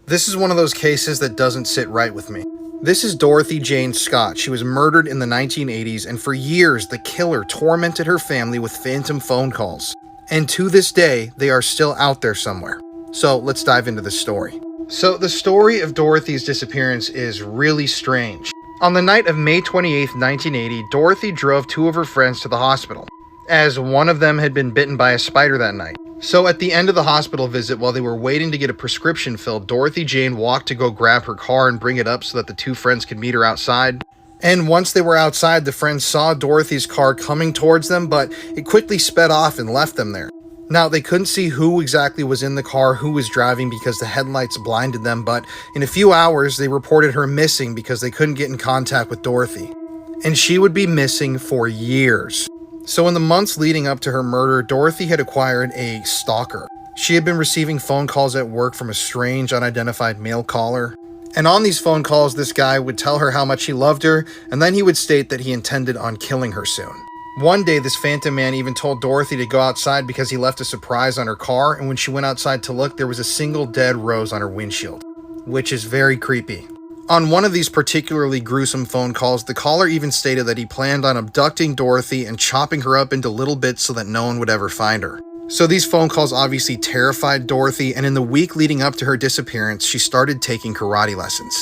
This is one of those cases that doesn't sit right with me. This is Dorothy Jane Scott. She was murdered in the 1980s, and for years, the killer tormented her family with phantom phone calls. And to this day, they are still out there somewhere. So let's dive into the story. So the story of Dorothy's disappearance is really strange. On the night of May 28, 1980, Dorothy drove two of her friends to the hospital, as one of them had been bitten by a spider that night. So at the end of the hospital visit, while they were waiting to get a prescription filled, Dorothy Jane walked to go grab her car and bring it up so that the two friends could meet her outside. And once they were outside, the friends saw Dorothy's car coming towards them, but it quickly sped off and left them there. Now, they couldn't see who exactly was in the car, who was driving, because the headlights blinded them, but in a few hours, they reported her missing because they couldn't get in contact with Dorothy. And she would be missing for years. So in the months leading up to her murder, Dorothy had acquired a stalker. She had been receiving phone calls at work from a strange, unidentified male caller. And on these phone calls, this guy would tell her how much he loved her, and then he would state that he intended on killing her soon. One day, this phantom man even told Dorothy to go outside because he left a surprise on her car, and when she went outside to look, there was a single dead rose on her windshield, which is very creepy. On one of these particularly gruesome phone calls, the caller even stated that he planned on abducting Dorothy and chopping her up into little bits so that no one would ever find her. So these phone calls obviously terrified Dorothy, and in the week leading up to her disappearance, she started taking karate lessons.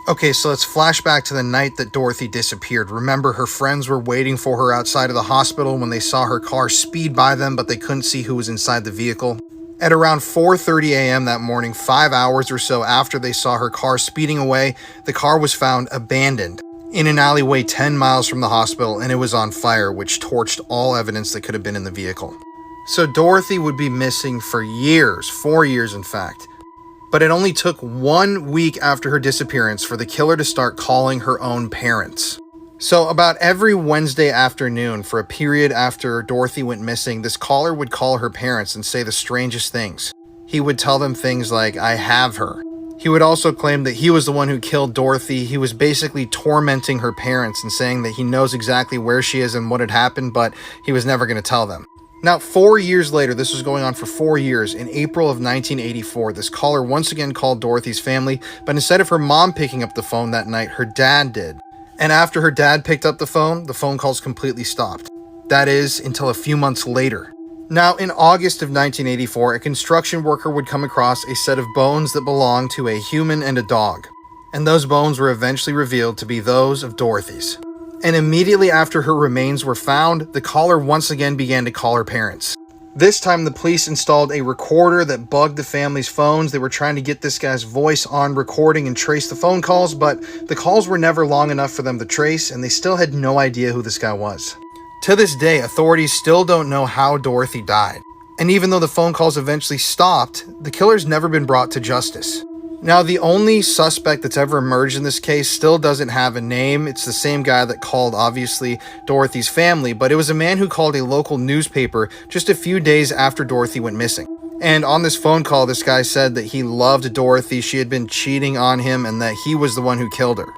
Okay, so let's flash back to the night that Dorothy disappeared. Remember, her friends were waiting for her outside of the hospital when they saw her car speed by them, but they couldn't see who was inside the vehicle. At around 4:30 a.m. that morning, 5 hours or so after they saw her car speeding away, the car was found abandoned in an alleyway 10 miles from the hospital, and it was on fire, which torched all evidence that could have been in the vehicle. So Dorothy would be missing for years, 4 years in fact. But it only took 1 week after her disappearance for the killer to start calling her own parents. So about every Wednesday afternoon for a period after Dorothy went missing, this caller would call her parents and say the strangest things. He would tell them things like, "I have her." He would also claim that he was the one who killed Dorothy. He was basically tormenting her parents and saying that he knows exactly where she is and what had happened, but he was never going to tell them. Now, 4 years later, this was going on for 4 years, in April of 1984, this caller once again called Dorothy's family, but instead of her mom picking up the phone that night, her dad did. And after her dad picked up the phone calls completely stopped. That is, until a few months later. Now, in August of 1984, a construction worker would come across a set of bones that belonged to a human and a dog. And those bones were eventually revealed to be those of Dorothy's. And immediately after her remains were found, the caller once again began to call her parents. This time, the police installed a recorder that bugged the family's phones. They were trying to get this guy's voice on recording and trace the phone calls, but the calls were never long enough for them to trace, and they still had no idea who this guy was. To this day, authorities still don't know how Dorothy died. And even though the phone calls eventually stopped, the killer's never been brought to justice. Now, the only suspect that's ever emerged in this case still doesn't have a name. It's the same guy that called, obviously, Dorothy's family, but it was a man who called a local newspaper just a few days after Dorothy went missing. And on this phone call, this guy said that he loved Dorothy, she had been cheating on him, and that he was the one who killed her.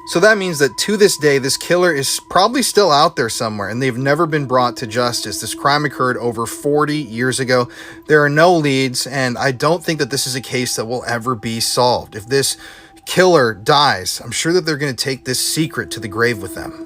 So that means that to this day, this killer is probably still out there somewhere, and they've never been brought to justice. This crime occurred over 40 years ago. There are no leads, and I don't think that this is a case that will ever be solved. If this killer dies, I'm sure that they're going to take this secret to the grave with them.